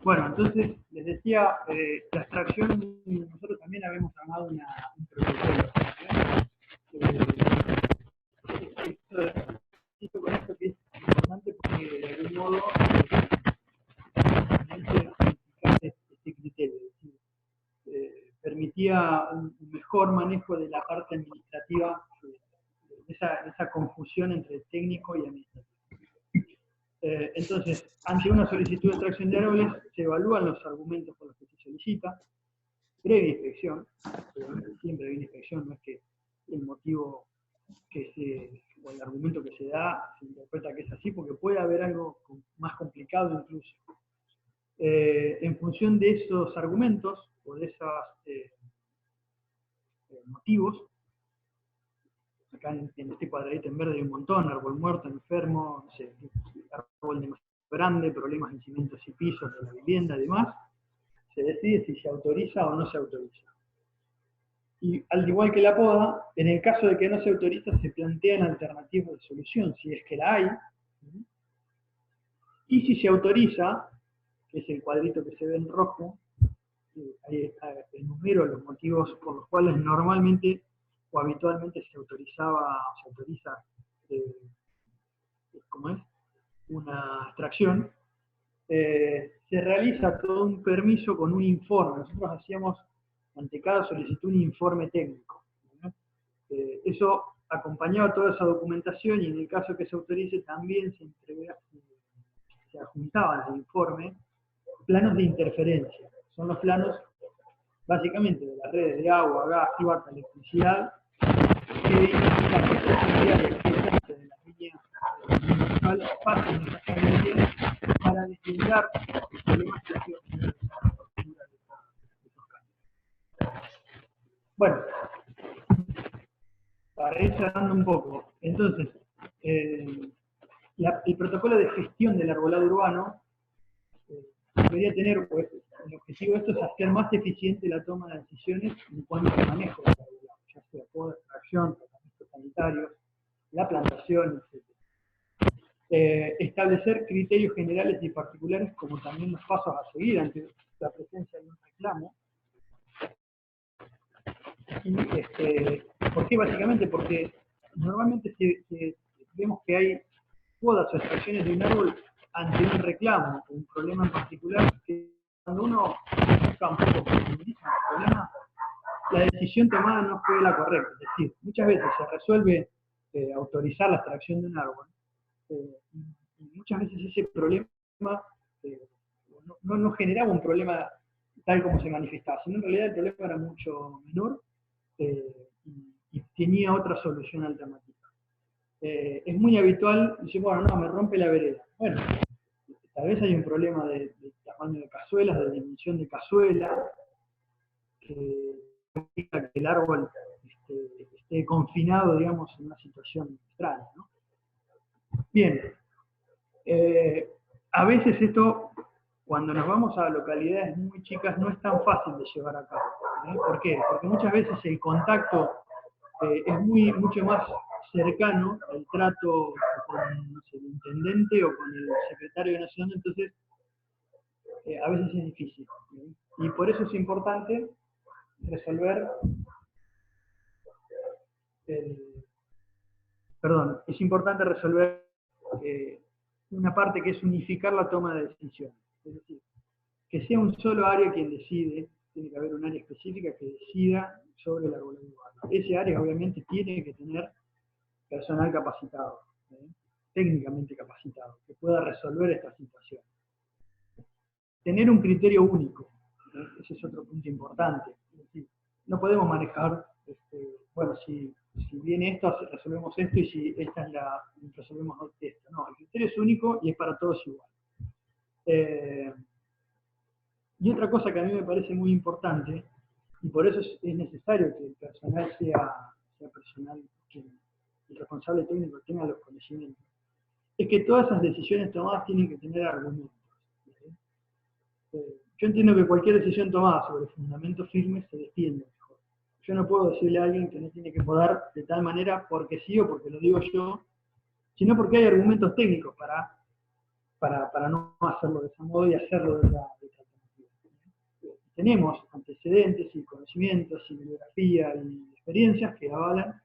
Bueno, entonces les decía, la extracción, nosotros también habíamos armado un protocolo. Esto con esto que es importante porque de algún modo este criterio, es decir, permitía un mejor manejo de la parte administrativa, esa confusión entre técnico y administrativo. Entonces, ante una solicitud de extracción de árboles, se evalúan los argumentos por los que se solicita, previa inspección, siempre hay una inspección, no es que el motivo o el argumento que se da se interpreta que es así, porque puede haber algo más complicado incluso. En función de esos argumentos o de esos motivos, acá en este cuadradito en verde hay un montón: árbol muerto, enfermo, no sé, árbol demasiado grande, problemas en cimientos y pisos de la vivienda y demás, se decide si se autoriza o no se autoriza. Y al igual que la poda, en el caso de que no se autoriza, se plantean alternativas de solución, si es que la hay. Y si se autoriza, que es el cuadrito que se ve en rojo, ahí enumero los motivos por los cuales normalmente o habitualmente se autoriza ¿cómo es? Una extracción, se realiza todo un permiso con un informe. Nosotros hacíamos ante cada solicitud un informe técnico, ¿no? Eso acompañaba toda esa documentación, y en el caso que se autorice también se adjuntaban al informe planos de interferencia. Son los planos básicamente de las redes de agua, gas, plata, electricidad, que indican qué posibilidades de las líneas municipales pasan necesariamente para deslindar los problemas que ha sido de esos cambios. Bueno, para ir cerrando un poco, entonces, el protocolo de gestión del arbolado urbano debería tener, pues, el objetivo de esto es hacer más eficiente la toma de decisiones en cuanto al manejo del arbolado, ya sea poda, extracción, tratamientos sanitarios, la plantación, etc. Establecer criterios generales y particulares, como también los pasos a seguir ante la presencia de un reclamo. ¿Por qué? Básicamente porque normalmente vemos que hay podas o extracciones de un árbol ante un reclamo o un problema en particular, que cuando uno busca un poco profundiza el problema, la decisión tomada no fue la correcta. Es decir, muchas veces se resuelve autorizar la extracción de un árbol, y muchas veces ese problema no generaba un problema tal como se manifestaba, sino en realidad el problema era mucho menor, y tenía otra solución alternativa. Es muy habitual decir, bueno, no, me rompe la vereda. Bueno, tal vez hay un problema de tamaño de cazuelas, de dimensión de cazuela, que implica que el árbol esté confinado, digamos, en una situación extraña, ¿no? Bien, a veces esto, cuando nos vamos a localidades muy chicas, no es tan fácil de llevar a cabo. ¿Por qué? Porque muchas veces el contacto es mucho más cercano, el trato con, no sé, el intendente o con el secretario de Nación, entonces a veces es difícil. Y por eso es importante resolver una parte que es unificar la toma de decisiones. Es decir, que sea un solo área quien decide, tiene que haber un área específica que decida sobre el arbolado urbano. Ese área obviamente tiene que tener personal capacitado, técnicamente capacitado, que pueda resolver esta situación. Tener un criterio único, ese es otro punto importante. Es decir, no podemos manejar, bueno, si viene esto, resolvemos esto, y si esta es resolvemos esto. No, el criterio es único y es para todos igual. Y otra cosa que a mí me parece muy importante, y por eso es necesario que el personal sea personal, que el responsable técnico tenga los conocimientos, es que todas esas decisiones tomadas tienen que tener argumentos. Yo entiendo que cualquier decisión tomada sobre fundamentos firmes se defiende mejor. Yo no puedo decirle a alguien que no tiene que podar de tal manera porque sí o porque lo digo yo, sino porque hay argumentos técnicos para para no hacerlo de ese modo y hacerlo de otra alternativa. Tenemos antecedentes y conocimientos y bibliografía y experiencias que avalan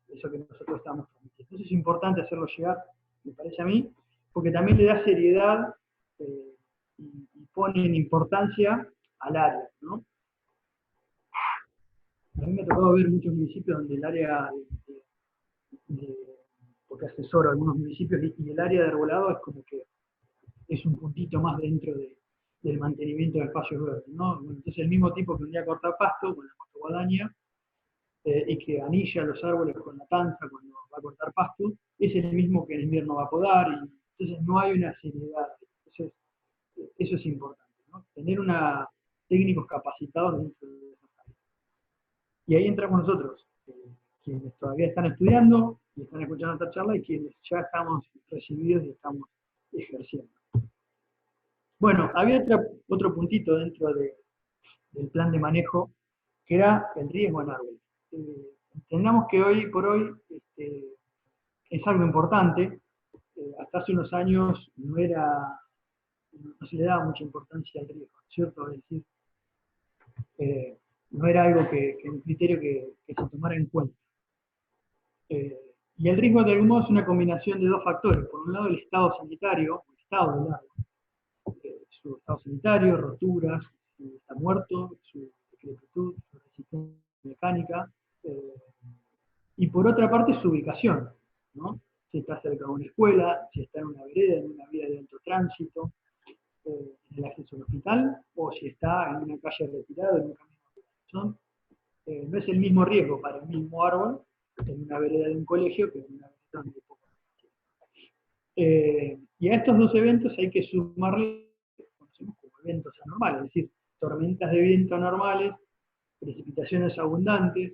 eso que nosotros estamos transmitiendo. Entonces es importante hacerlo llegar, me parece a mí, porque también le da seriedad y pone en importancia al área, ¿no? A mí me ha tocado ver muchos municipios donde el área porque asesoro a algunos municipios y el área de arbolado es como que es un puntito más dentro del mantenimiento de espacios verdes, ¿no? Bueno, entonces el mismo tipo que un día corta pasto con la motoguadaña y que anilla los árboles con la tanza cuando va a cortar pasto, es el mismo que en invierno va a podar, y entonces no hay una seriedad. Entonces, eso es importante, ¿no? Tener técnicos capacitados dentro de esas áreas. Y ahí entramos nosotros, quienes todavía están estudiando y están escuchando esta charla y quienes ya estamos recibidos y estamos ejerciendo. Bueno, había otro puntito dentro del plan de manejo que era el riesgo en árboles. Entendamos que hoy por hoy es algo importante. Hasta hace unos años no se le daba mucha importancia al riesgo, ¿cierto? Es decir, no era algo un criterio que se tomara en cuenta. Y el riesgo de algún modo es una combinación de dos factores. Por un lado el estado sanitario, el estado del árbol, su estado sanitario, roturas, si está muerto, su decrepitud, su resistencia mecánica, y por otra parte su ubicación, ¿no? Si está cerca de una escuela, si está en una vereda, en una vía de alto tránsito, en el acceso al hospital, o si está en una calle retirada, en un camino de peatón. No es el mismo riesgo para el mismo árbol en una vereda de un colegio que en una vereda donde hay poco. Y a estos dos eventos hay que sumarle lo que conocemos como eventos anormales, es decir, tormentas de viento anormales, precipitaciones abundantes,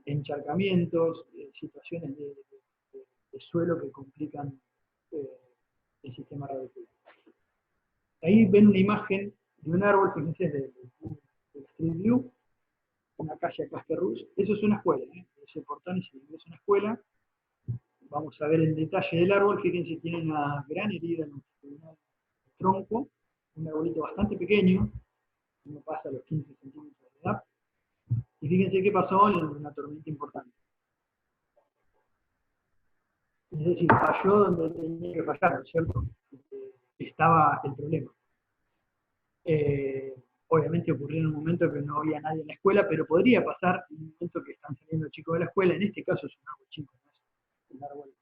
encharcamientos, situaciones de suelo que complican el sistema radicular. Ahí ven una imagen de un árbol, fíjense, del Street View, una calle acá Rouge. Eso es una escuela, ese portón es una escuela. Vamos a ver el detalle del árbol. Fíjense, tiene una gran herida en el tronco, un arbolito bastante pequeño, no pasa los 15 centímetros de edad. Y fíjense qué pasó en una tormenta importante. Es decir, falló donde tenía que fallar, ¿cierto? Estaba el problema. Obviamente ocurrió en un momento que no había nadie en la escuela, pero podría pasar en un momento que están saliendo chicos de la escuela. En este caso es un árbol chico, no es un árbol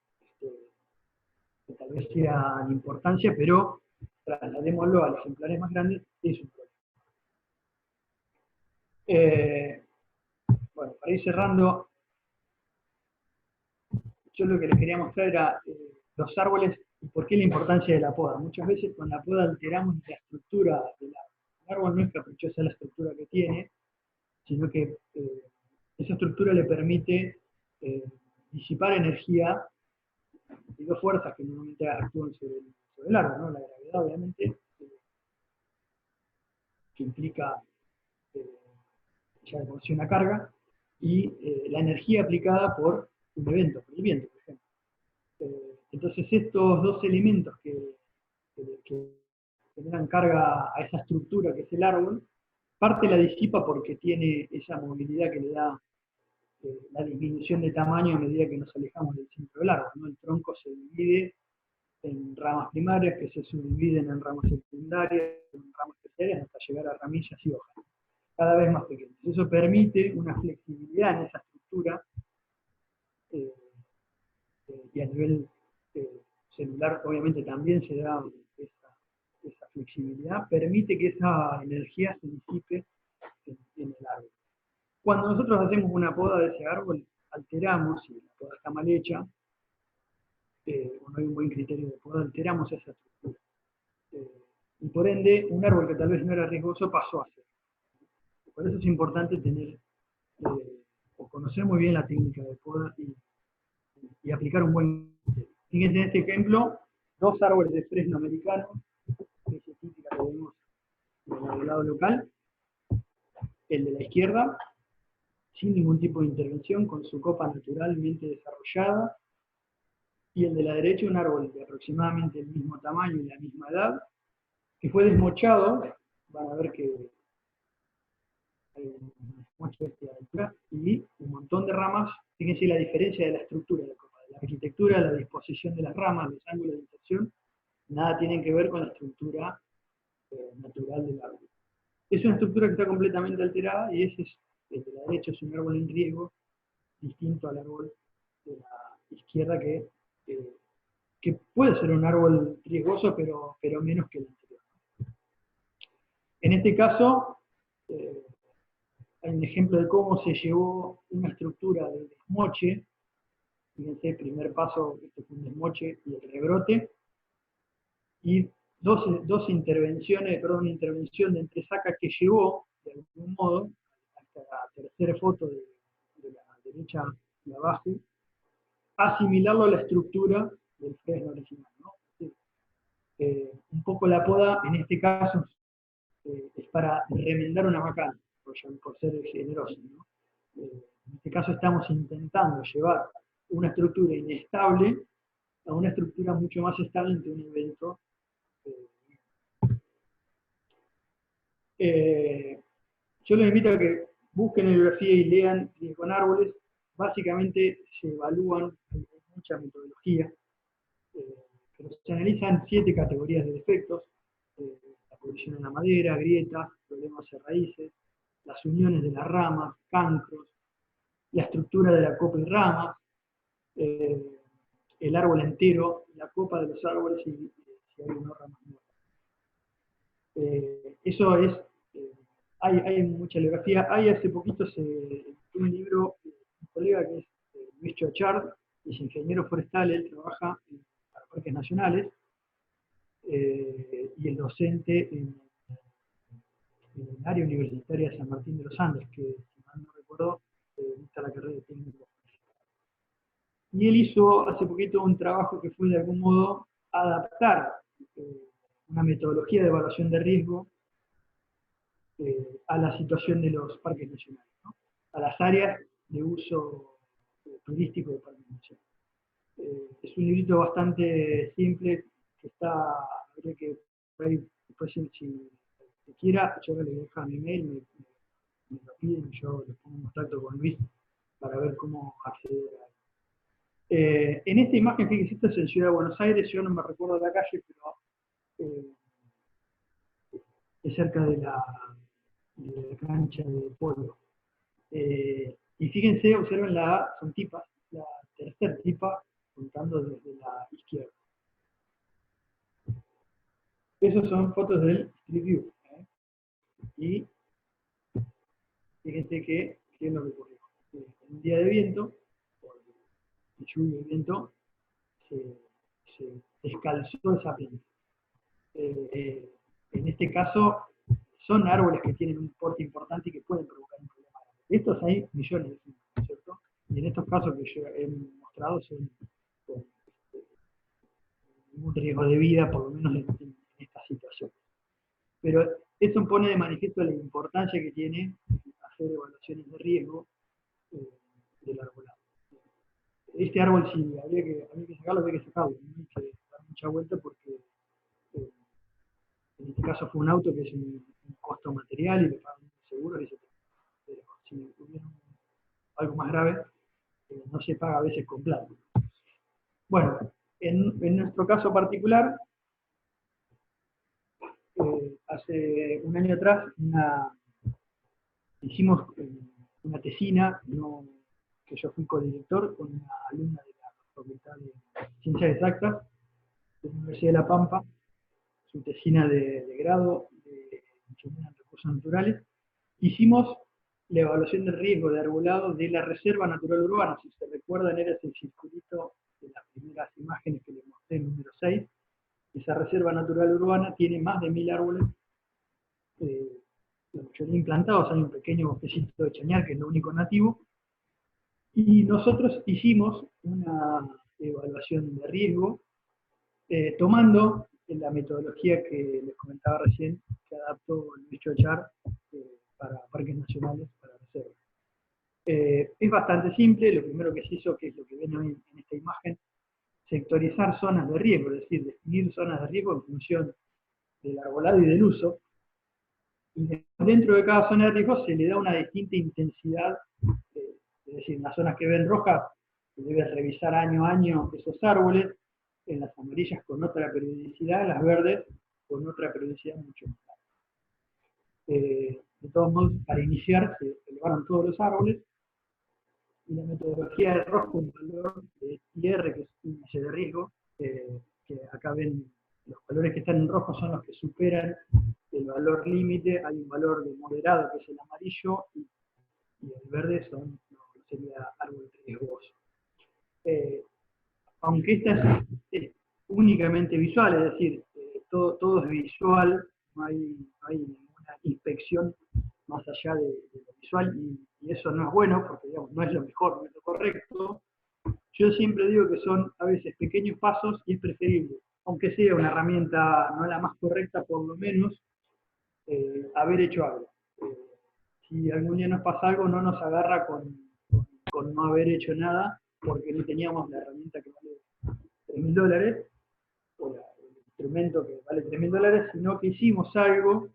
que tal vez sea de importancia, pero trasladémoslo a los ejemplares más grandes, es un problema. Bueno, para ir cerrando, yo lo que les quería mostrar era los árboles y por qué la importancia de la poda. Muchas veces con la poda alteramos la estructura del árbol. El árbol no es caprichosa la estructura que tiene, sino que esa estructura le permite disipar energía y dos fuerzas que normalmente actúan sobre el árbol, ¿no? La gravedad, obviamente, que implica ya de por sí una carga, y la energía aplicada por un evento, por el viento, por ejemplo. Entonces estos dos elementos que generan carga a esa estructura que es el árbol, parte la disipa porque tiene esa movilidad que le da la disminución de tamaño a medida que nos alejamos del centro del árbol, ¿no? El tronco se divide en ramas primarias que se subdividen en ramas secundarias, en ramas terciarias hasta llegar a ramillas y hojas, cada vez más pequeñas. Eso permite una flexibilidad en esa estructura y a nivel celular obviamente también se da esa flexibilidad, permite que esa energía se disipe en el árbol. Cuando nosotros hacemos una poda de ese árbol, alteramos, si la poda está mal hecha, o no hay un buen criterio de poda, alteramos esa estructura. Y por ende, un árbol que tal vez no era riesgoso pasó a ser. Por eso es importante tener o conocer muy bien la técnica de poda y aplicar un buen criterio. Fíjense en este ejemplo, dos árboles de fresno americano, que es típica que vemos en el lado local, el de la izquierda, sin ningún tipo de intervención, con su copa naturalmente desarrollada, y el de la derecha un árbol de aproximadamente el mismo tamaño y la misma edad, que fue desmochado. Van a ver que hay un desmocho de altura, y un montón de ramas. Fíjense la diferencia de la estructura de la copa, de la arquitectura, la disposición de las ramas, los ángulos de inserción, nada tienen que ver con la estructura natural del árbol. Es una estructura que está completamente alterada, y ese es, el de la derecha es un árbol en riesgo, distinto al árbol de la izquierda, que puede ser un árbol riesgoso, pero menos que el anterior. En este caso, hay un ejemplo de cómo se llevó una estructura de desmoche. Fíjense, el primer paso, este fue un desmoche y el rebrote, y dos intervenciones, perdón, una intervención de entresaca que llevó, de algún modo, hasta la tercera foto de la derecha de abajo, a asimilarlo a la estructura del fresno original, ¿no? Un poco la poda, en este caso, es para remendar una macana, por ser generoso, ¿no? En este caso estamos intentando llevar una estructura inestable a una estructura mucho más estable ante un evento. Yo les invito a que busquen en bibliografía y lean con árboles. Básicamente se evalúan, hay mucha metodología, pero se analizan 7 categorías de defectos: la posición en la madera, grietas, problemas de raíces, las uniones de las ramas, cancros, la estructura de la copa y ramas, el árbol entero, la copa de los árboles, y si hay unas ramas muertas. Eso es, hay mucha bibliografía. Hay hace poquito un libro, un colega que es Luis Chochard, es ingeniero forestal, él trabaja para parques nacionales, y es docente en el área universitaria de San Martín de los Andes, que, si mal no recuerdo, está la carrera de técnico. Y él hizo hace poquito un trabajo que fue, de algún modo, adaptar una metodología de evaluación de riesgo a la situación de los parques nacionales, ¿no? A las áreas de uso turístico de parques nacionales. Es un librito bastante simple, que habría que, después, si quiera, yo le dejo mi mail, me lo piden, yo les pongo en contacto con Luis para ver cómo acceder a él. En esta imagen, fíjense, esta es en Ciudad de Buenos Aires, yo no me recuerdo la calle, pero es cerca de la cancha de polo. Y fíjense, observen son tipas, la tercera tipa, contando desde la izquierda. Esas son fotos del Street View. Y fíjense qué es lo que ocurrió. En un día de viento, por lluvia y viento, se descalzó esa planta. En este caso, son árboles que tienen un porte importante y que pueden provocar un problema. Estos hay millones de ejemplos, ¿cierto? Y en estos casos que yo he mostrado son con ningún riesgo de vida, por lo menos en esta situación. Pero eso pone de manifiesto la importancia que tiene hacer evaluaciones de riesgo del arbolado. Este árbol, si habría que sacarlo, habría que sacarlo, no hay que dar mucha vuelta, porque en este caso fue un auto que es un costo material y le pagan seguros, y pero si hubiera algo más grave, no se paga a veces con plata. Bueno, en nuestro caso particular, hace un año atrás hicimos una tesina, que yo fui codirector con una alumna de la Facultad de Ciencias Exactas de la Universidad de La Pampa, su tesina de grado de Ingeniería en Recursos Naturales. Hicimos la evaluación del riesgo de arbolado de la Reserva Natural Urbana. Si se recuerdan, era ese circulito de las primeras imágenes que les mostré, número 6. Esa Reserva Natural Urbana tiene más de 1000 árboles, la mayoría implantados. Hay un pequeño bosquecito de chañar, que es lo único nativo, y nosotros hicimos una evaluación de riesgo tomando la metodología que les comentaba recién, que adaptó Luis Chochard para parques nacionales, para reservas. Es bastante simple. Lo primero que se hizo, que es lo que ven hoy en esta imagen, sectorizar zonas de riesgo, es decir, definir zonas de riesgo en función del arbolado y del uso, y dentro de cada zona de riesgo se le da una distinta intensidad, es decir, en las zonas que ven rojas se debe revisar año a año esos árboles, en las amarillas con otra periodicidad, en las verdes con otra periodicidad mucho más alta. De todos modos, para iniciar se elevaron todos los árboles, y la metodología de rojo, un valor de IR, que es índice de riesgo, que acá ven los valores que están en rojo son los que superan el valor límite, hay un valor de moderado que es el amarillo, y el verde sería árbol riesgoso. Aunque esta es únicamente visual, es decir, todo es visual, no hay ninguna inspección más allá de lo visual, y eso no es bueno, porque digamos, no es lo mejor, no es lo correcto. Yo siempre digo que son a veces pequeños pasos y es preferible, aunque sea una herramienta no la más correcta, por lo menos haber hecho algo. Si algún día nos pasa algo, no nos agarra con no haber hecho nada, porque no teníamos la herramienta que vale $3.000, o el instrumento que vale $3.000, sino que hicimos algo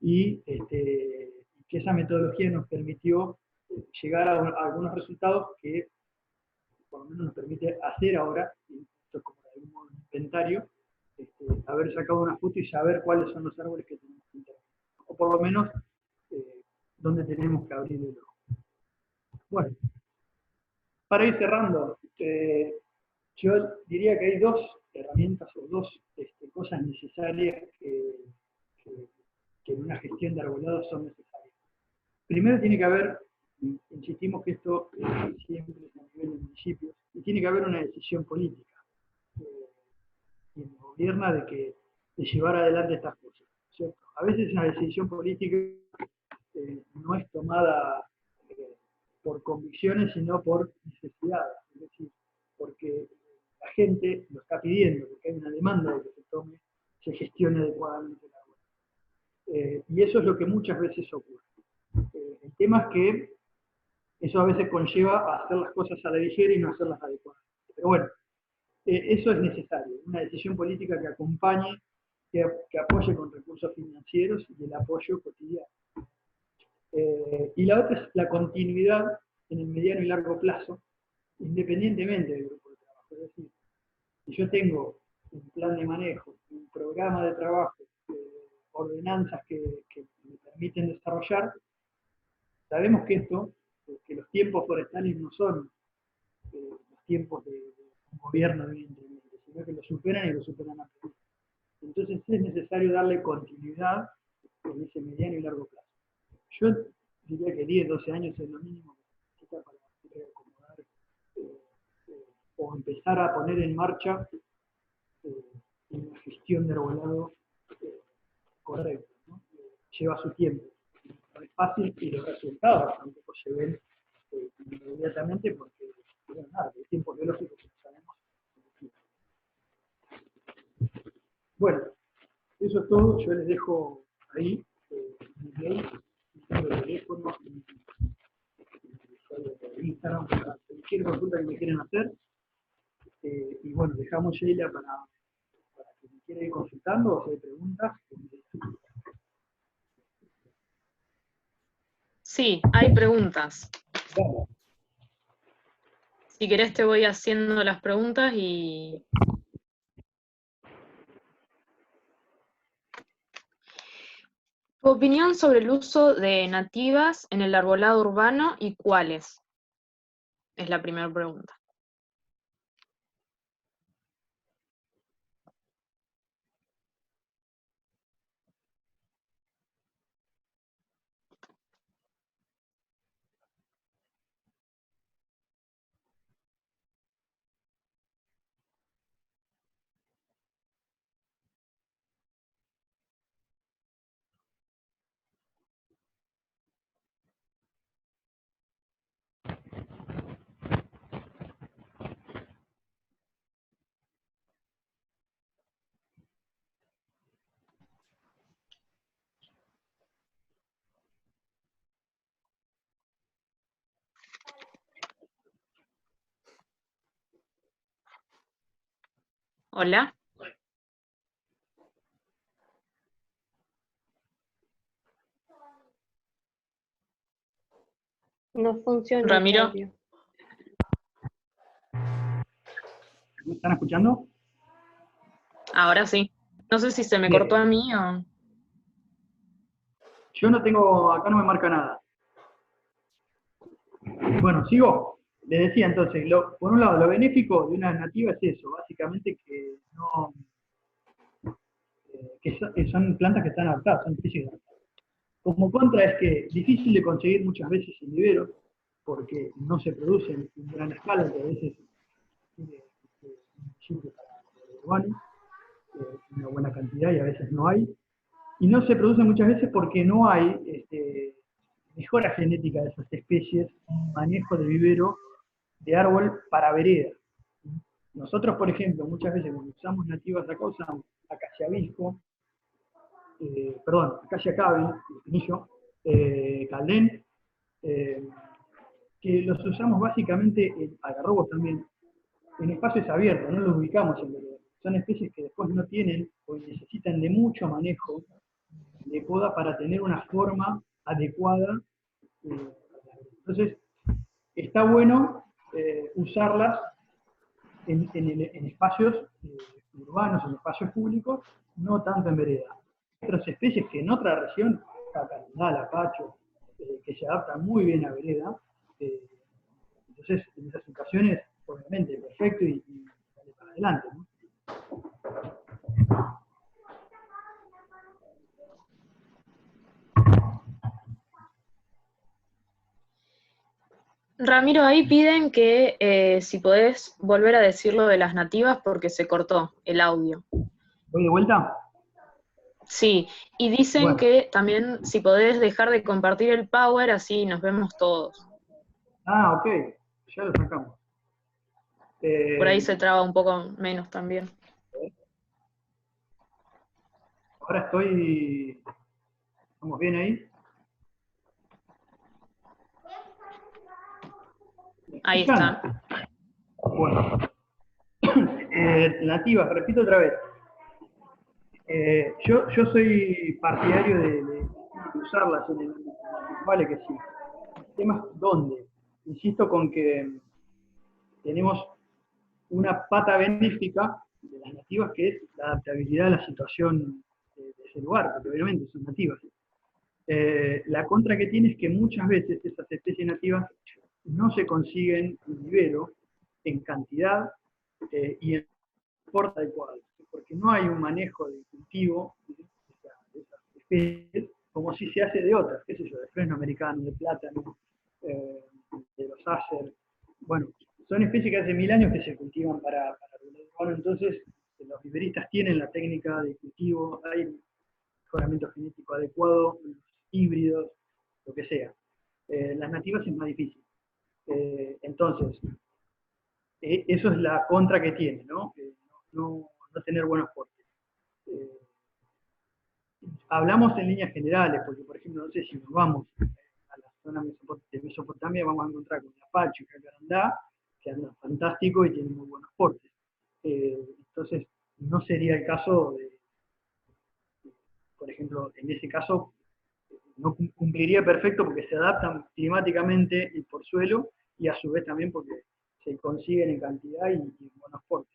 y que esa metodología nos permitió llegar a algunos resultados que por lo menos nos permite hacer ahora, y esto es como de algún modo un inventario, haber sacado una foto y saber cuáles son los árboles que tenemos que intervenir, o por lo menos dónde tenemos que abrir el ojo. Bueno, para ir cerrando, yo diría que hay dos herramientas o dos cosas necesarias que en una gestión de arbolado son necesarias. Primero tiene que haber, insistimos que esto siempre es a nivel de municipios, y tiene que haber una decisión política quien gobierna de llevar adelante estas cosas, ¿cierto? A veces una decisión política no es tomada por convicciones, sino por necesidades, es decir, porque la gente lo está pidiendo, porque hay una demanda de que se gestione adecuadamente el agua. Y eso es lo que muchas veces ocurre. El tema es que eso a veces conlleva a hacer las cosas a la ligera y no hacerlas adecuadamente. Pero bueno, eso es necesario, una decisión política que acompañe, que apoye con recursos financieros y el apoyo cotidiano. Y la otra es la continuidad en el mediano y largo plazo, independientemente del grupo de trabajo. Es decir, si yo tengo un plan de manejo, un programa de trabajo, ordenanzas que me permiten desarrollar, sabemos que que los tiempos forestales no son los tiempos de un gobierno de un intendente, sino que lo superan y lo superan a todos. Entonces es necesario darle continuidad en ese mediano y largo plazo. Yo diría que 10, 12 años es lo mínimo que se necesita para acomodar o empezar a poner en marcha una gestión de arbolado correcta, ¿no? Lleva su tiempo. No es fácil y los resultados tampoco se ven inmediatamente porque, bueno, nada, el tiempo biológico que sabemos. Bueno, eso es todo. Yo les dejo ahí mi mail, mi número de teléfono, mi Instagram para cualquier consulta que me quieran hacer. Y bueno, dejamos Sheila para que me quiera ir consultando o si hay preguntas. Sí, hay preguntas. Vamos. Si querés te voy haciendo las preguntas y... Tu opinión sobre el uso de nativas en el arbolado urbano y cuáles, es la primera pregunta. Hola. No funciona el Ramiro, audio. ¿Me están escuchando? ahora sí. No sé si se me cortó Bien. a mí o... Yo no tengo, acá no me marca nada. Bueno, sigo. Les decía entonces, por un lado, lo benéfico de una nativa es eso, básicamente que no, que son plantas que están adaptadas, son especies adaptadas. Como contra es que es difícil de conseguir muchas veces en vivero, porque no se producen en gran escala, que a veces un sitio para el urbano, una buena cantidad y a veces no hay. Y no se produce muchas veces porque no hay mejora genética de esas especies, un manejo de vivero de árbol para vereda. Nosotros, por ejemplo, muchas veces cuando usamos nativas acá usamos acacia visco, perdón, acacia cabel, espinillo, caldén, eh, que los usamos básicamente en algarrobos también, en espacios abiertos, no los ubicamos en vereda. Son especies que después no tienen o necesitan de mucho manejo de poda para tener una forma adecuada. Entonces, está bueno usarlas en espacios urbanos, en espacios públicos, no tanto en vereda. Hay otras especies que en otra región, la lapacho, que se adaptan muy bien a vereda, eh, entonces en esas ocasiones, obviamente, perfecto y sale para adelante, ¿no? Ramiro, ahí piden que si podés volver a decir lo de las nativas porque se cortó el audio. ¿Voy de vuelta? Sí, y dicen Bueno. que también si podés dejar de compartir el power, así nos vemos todos. Ah, ok. Ya lo sacamos. Por ahí Eh, se traba un poco menos también. ahora estoy... ¿Estamos bien ahí? ¿Me Ahí escuchan? está. Bueno. Nativas, repito otra vez. Yo soy partidario de usarlas en el vale que sí. El tema es dónde. Insisto con que tenemos una pata benéfica de las nativas que es la adaptabilidad a la situación de ese lugar, porque obviamente son nativas. La contra que tiene es que muchas veces esas especies nativas no se consiguen en vivero en cantidad y en porte adecuado, porque no hay un manejo de cultivo de esas especies como si se hace de otras, qué sé yo, de fresno americano, de plátano, eh, de los acer. Bueno, son especies que hace 1000 años que se cultivan para el urbano, entonces los viveristas tienen la técnica de cultivo, hay mejoramiento genético adecuado, los híbridos, lo que sea. Las nativas es más difícil. Entonces, eso es la contra que tiene, ¿no? No tener buenos portes. Eh, hablamos en líneas generales, porque por ejemplo, no sé si nos vamos a la zona de Mesopotamia, vamos a encontrar con Apache y Jacarandá, que andan fantástico y tienen muy buenos portes. Entonces, no sería el caso por ejemplo, en ese caso, no cumpliría perfecto porque se adaptan climáticamente y por suelo, y a su vez también porque se consiguen en cantidad y en buenos portes.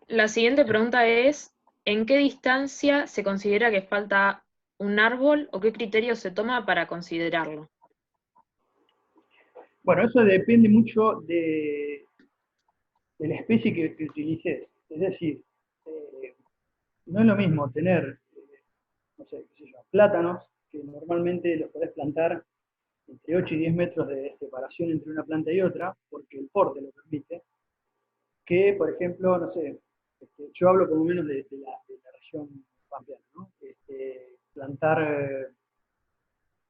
La siguiente pregunta es, ¿en qué distancia se considera que falta un árbol o qué criterio se toma para considerarlo? Bueno, eso depende mucho de la especie que utilices. Es decir, no es lo mismo tener, no sé, qué sé yo, plátanos, que normalmente los podés plantar entre 8 y 10 metros de separación entre una planta y otra, porque el porte lo permite, que, por ejemplo, no sé, yo hablo por lo menos de la región pampeana, ¿no? Plantar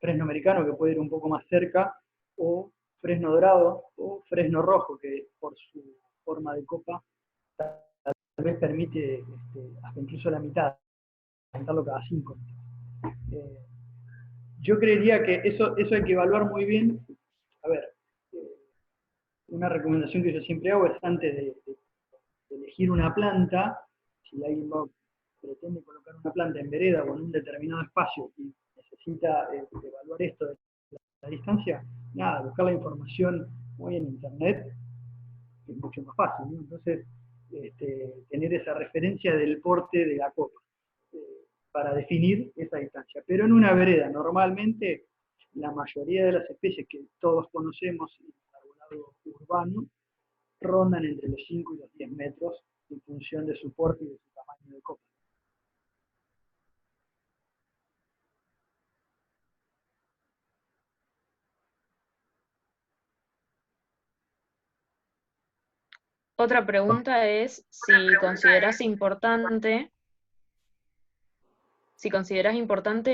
fresno americano, que puede ir un poco más cerca, o fresno dorado, o fresno rojo, que por su forma de copa tal vez permite hasta incluso la mitad. presentarlo cada 5 metros. Yo creería que eso hay que evaluar muy bien. A ver, una recomendación que yo siempre hago es antes de elegir una planta, si alguien pretende colocar una planta en vereda o en un determinado espacio y necesita evaluar esto de la distancia, nada, buscar la información muy en internet es mucho más fácil, ¿no? Entonces, tener esa referencia del porte de la copa para definir esa distancia. Pero en una vereda, normalmente, la mayoría de las especies que todos conocemos en el arbolado urbano rondan entre los 5 y los 10 metros en función de su porte y de su tamaño de copa. Otra pregunta es si consideras importante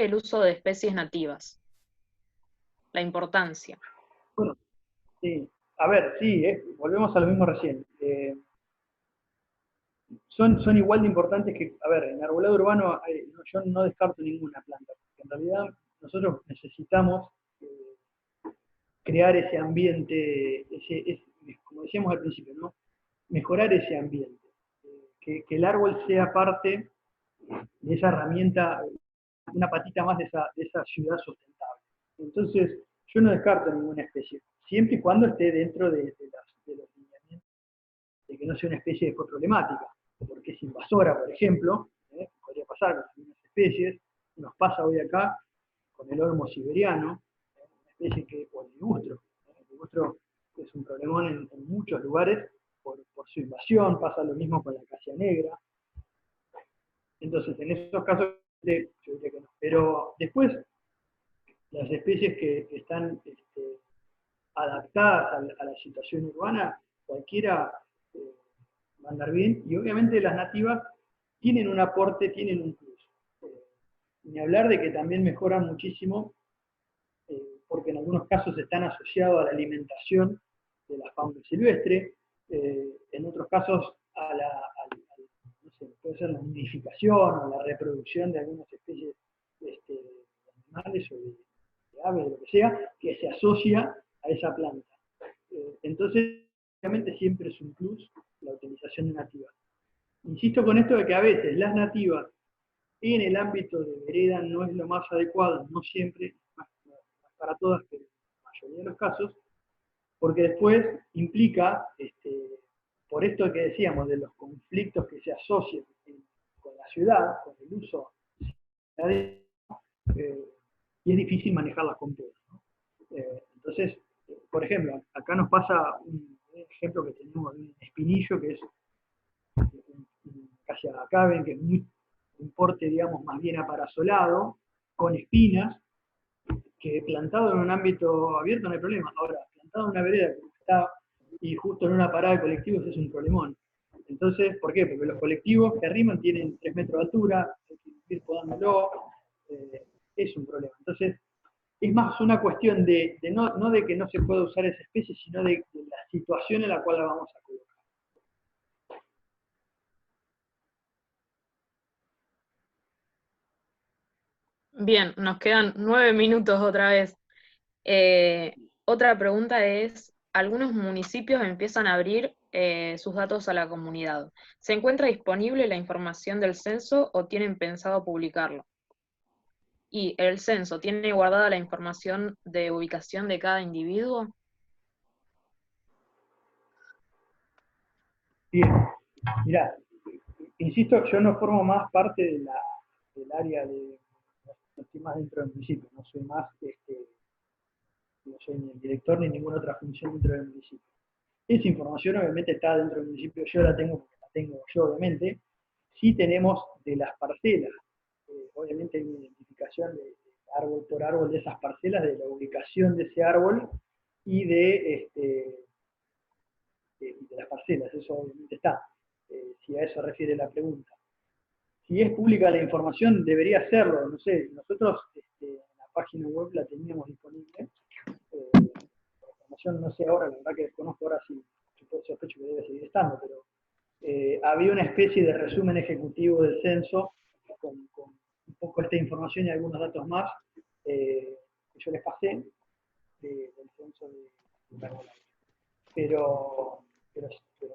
el uso de especies nativas, la importancia. Bueno, sí. A ver, sí, volvemos a lo mismo recién. Son igual de importantes que, a ver, en arbolado urbano yo no descarto ninguna planta, porque en realidad nosotros necesitamos crear ese ambiente, como decíamos al principio, ¿no? Mejorar ese ambiente, que el árbol sea parte de esa herramienta, una patita más de esa ciudad sustentable. Entonces, yo no descarto ninguna especie, siempre y cuando esté dentro de los lineamientos, de que no sea una especie después problemática, porque es invasora, por ejemplo, podría pasar con algunas especies, nos pasa hoy acá con el olmo siberiano, una especie que, o el ligustro es un problemón en muchos lugares por su invasión, pasa lo mismo con la acacia negra. Entonces, en esos casos, yo diría que no. Pero después, las especies que están adaptadas a la situación urbana, cualquiera va a andar bien, y obviamente las nativas tienen un aporte, tienen un plus. Ni hablar de que también mejoran muchísimo, porque en algunos casos están asociados a la alimentación de la fauna silvestre, en otros casos no sé, puede ser la nidificación o la reproducción de algunas especies de animales o de aves, de lo que sea, que se asocia a esa planta. Entonces, obviamente siempre es un plus la utilización de nativas. Insisto con esto de que a veces las nativas en el ámbito de vereda no es lo más adecuado, no siempre, más para todas, pero en la mayoría de los casos, porque después implica, por esto que decíamos, de los conflictos que se asocian con la ciudad, con el uso, y es difícil manejarlas con todas, ¿no? Entonces, por ejemplo, acá nos pasa un ejemplo que tenemos de un espinillo, que es un acacia acaben, que es un porte, digamos, más bien aparasolado, con espinas, que plantado en un ámbito abierto no hay problema. Ahora, plantado en una vereda como está y justo en una parada de colectivos es un problemón. Entonces, ¿por qué? Porque los colectivos que arriman tienen 3 metros de altura, hay que ir podándolo, es un problema. Entonces, es más una cuestión de no de que no se pueda usar esa especie, sino de la situación en la cual la vamos a colocar. Bien, nos quedan 9 minutos otra vez. Otra pregunta es, algunos municipios empiezan a abrir sus datos a la comunidad. ¿Se encuentra disponible la información del censo o tienen pensado publicarlo? ¿Y el censo tiene guardada la información de ubicación de cada individuo? Bien, mirá, insisto, yo no formo más parte del área no estoy más dentro del municipio, no soy más, no soy ni el director ni ninguna otra función dentro del municipio. Esa información obviamente está dentro del municipio, yo la tengo porque la tengo yo obviamente. Sí tenemos de las parcelas, obviamente hay una identificación de árbol por árbol de esas parcelas, de la ubicación de ese árbol y de las parcelas, eso obviamente está, si a eso refiere la pregunta. Si es pública la información, debería hacerlo, no sé, nosotros en la página web la teníamos disponible, la información no sé ahora, la verdad que desconozco ahora si sospecho que debe seguir estando, pero había una especie de resumen ejecutivo del censo con poco esta información y algunos datos más que yo les pasé del censo de arbolaria. Pero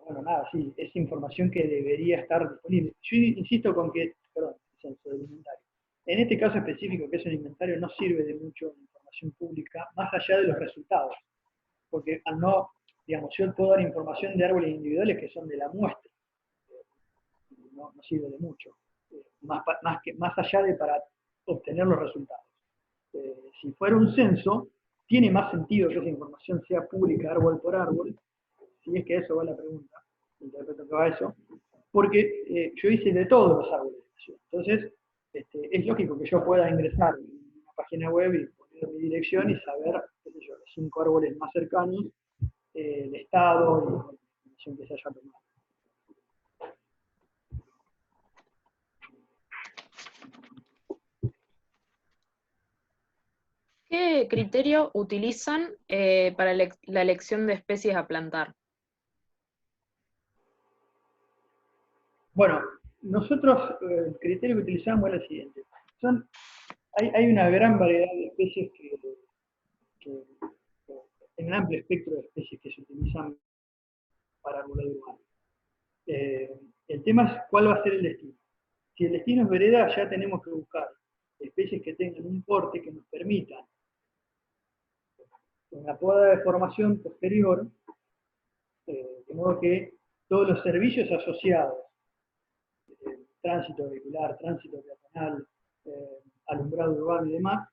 bueno, nada, sí, es información que debería estar disponible. Yo insisto con que, perdón, censo del inventario. En este caso específico, que es un inventario, no sirve de mucho información pública, más allá de los resultados. Porque al no, digamos, yo puedo dar información de árboles individuales que son de la muestra, no sirve de mucho. Más allá de para obtener los resultados. Si fuera un censo, tiene más sentido que esa información sea pública árbol por árbol, si es que eso va la pregunta, interpreto que va a eso, porque yo hice de todos los árboles de la ciudad. Entonces, es lógico que yo pueda ingresar en una página web y poner mi dirección y saber, qué sé yo, los 5 árboles más cercanos, el estado y la información que se haya tomado. ¿Qué criterio utilizan para la elección de especies a plantar? Bueno, nosotros el criterio que utilizamos es el siguiente. Hay una gran variedad de especies en un amplio espectro de especies que se utilizan para arbolado urbano. El tema es cuál va a ser el destino. Si el destino es vereda, ya tenemos que buscar especies que tengan un porte que nos permitan una poda de formación posterior, de modo que todos los servicios asociados, tránsito vehicular, tránsito peatonal, alumbrado urbano y demás,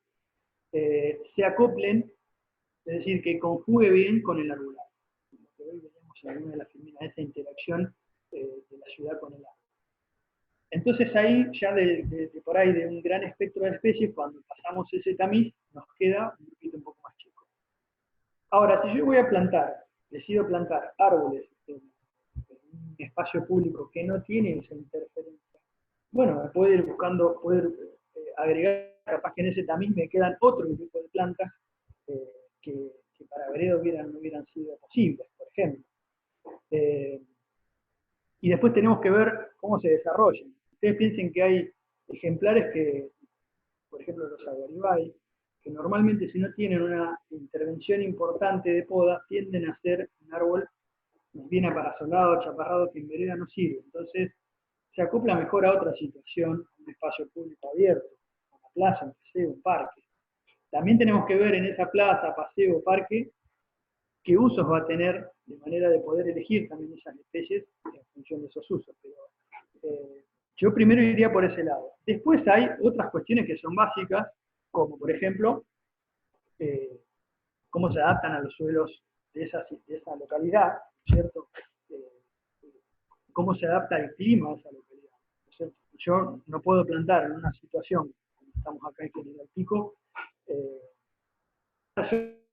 se acoplen, es decir, que conjugue bien con el arbolado. Lo que hoy veíamos en alguna de las filminas, esa interacción de la ciudad con el árbol. Entonces ahí, ya por ahí de un gran espectro de especies, cuando pasamos ese tamiz, nos queda un grupito un poco más chico. Ahora, si yo voy a plantar, decido plantar árboles en un espacio público que no tiene esa interferencia, bueno, me puedo ir buscando, poder agregar, capaz que en ese tamiz me quedan otro tipo de plantas que para vereda no hubieran sido posibles, por ejemplo. Y después tenemos que ver cómo se desarrollan. Ustedes piensen que hay ejemplares que, por ejemplo los agaribay, que normalmente si no tienen una intervención importante de poda, tienden a ser un árbol bien aparasolado, chaparrado, que en vereda no sirve. Entonces, se acopla mejor a otra situación, un espacio público abierto, una plaza, un paseo, un parque. También tenemos que ver en esa plaza, paseo, parque, qué usos va a tener, de manera de poder elegir también esas especies en función de esos usos. Pero yo primero iría por ese lado. Después hay otras cuestiones que son básicas, como por ejemplo, cómo se adaptan a los suelos de esa localidad, ¿cierto? Cómo se adapta el clima a esa localidad. Entonces, yo no puedo plantar en una situación, como estamos acá en General Pico,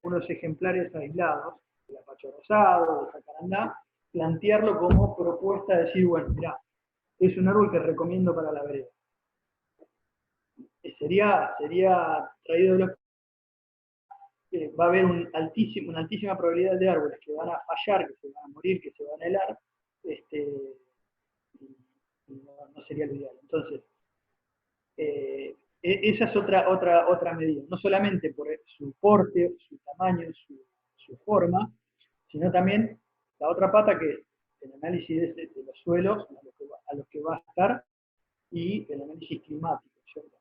unos ejemplares aislados, el apacho rosado, el jacarandá, plantearlo como propuesta de decir, bueno, mirá, es un árbol que recomiendo para la vereda. Sería traído de los va a haber una altísima probabilidad de árboles que van a fallar, que se van a morir, que se van a helar, y no sería lo ideal. Entonces, esa es otra medida, no solamente por su porte, su tamaño, su forma, sino también la otra pata que es el análisis de los suelos a los que va a estar y el análisis climático, ¿cierto?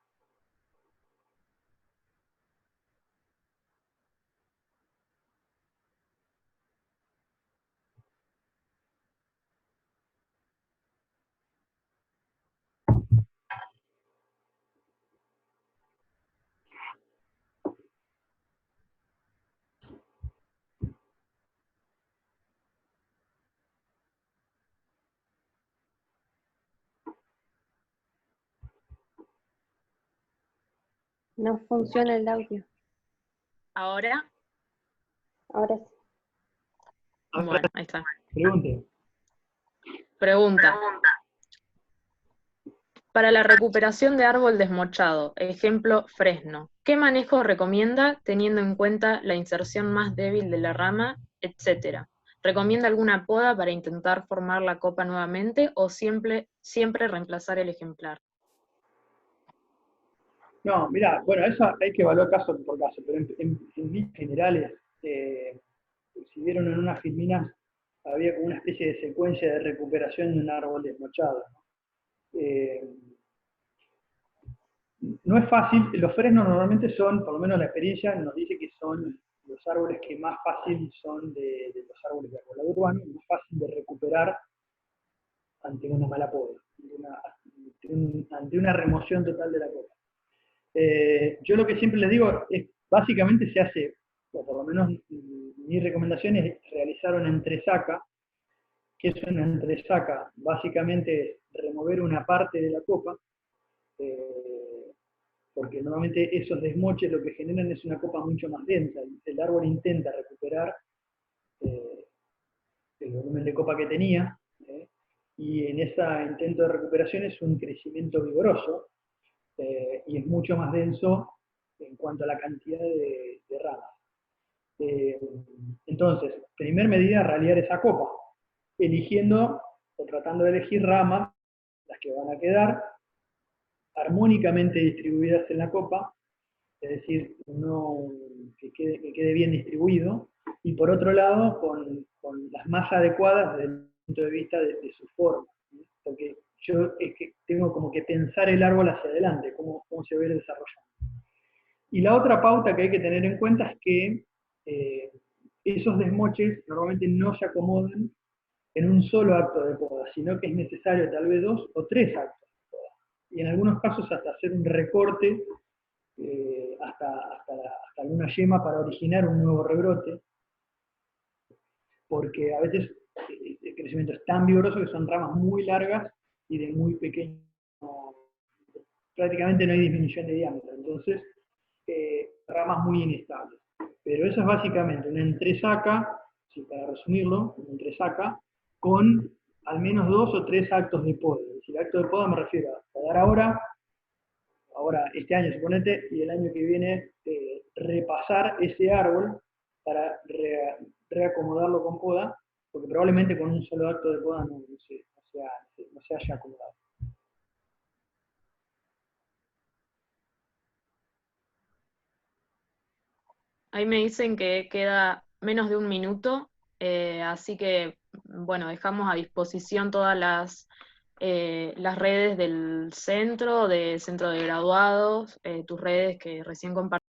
No funciona el audio. ¿Ahora? Ahora sí. Bueno, ahí está. Pregunte. Pregunta. Para la recuperación de árbol desmochado, ejemplo fresno, ¿qué manejo recomienda teniendo en cuenta la inserción más débil de la rama, etcétera? ¿Recomienda alguna poda para intentar formar la copa nuevamente o siempre reemplazar el ejemplar? No, mira, bueno, eso hay que evaluar caso por caso, pero en líneas generales, si vieron en unas filminas, había como una especie de secuencia de recuperación de un árbol desmochado, ¿no? No es fácil, los fresnos normalmente son, por lo menos la experiencia nos dice que son los árboles que más fácil son de los árboles de arbolado urbano, más fácil de recuperar ante una mala poda, ante una remoción total de la copa. Yo lo que siempre les digo es, básicamente se hace, o por lo menos mi recomendación es realizar una entresaca. ¿Qué es una entresaca? Básicamente es remover una parte de la copa, porque normalmente esos desmoches lo que generan es una copa mucho más densa. El árbol intenta recuperar eh, el volumen de copa que tenía, y en ese intento de recuperación es un crecimiento vigoroso, y es mucho más denso en cuanto a la cantidad de ramas. Entonces, primer medida, ralear esa copa, eligiendo o tratando de elegir ramas, las que van a quedar armónicamente distribuidas en la copa, es decir, que quede bien distribuido, y por otro lado, con las más adecuadas desde el punto de vista de su forma, ¿sí? Porque yo es que tengo como que pensar el árbol hacia adelante, cómo se va a ir desarrollando. Y la otra pauta que hay que tener en cuenta es que eh, esos desmoches normalmente no se acomodan en un solo acto de poda, sino que es necesario tal vez 2 o 3 actos de poda. Y en algunos casos hasta hacer un recorte hasta alguna yema para originar un nuevo rebrote, porque a veces el crecimiento es tan vigoroso que son ramas muy largas y de muy pequeño, prácticamente no hay disminución de diámetro, entonces ramas muy inestables. Pero eso es básicamente una entresaca, sí, para resumirlo, una entresaca con al menos 2 o 3 actos de poda. Es decir, acto de poda me refiero a podar ahora este año suponete, y el año que viene repasar ese árbol para reacomodarlo con poda, porque probablemente con un solo acto de poda no se haya acomodado. Ahí me dicen que queda menos de un minuto, así que, bueno, dejamos a disposición todas las redes del centro de graduados, tus redes que recién compartiste.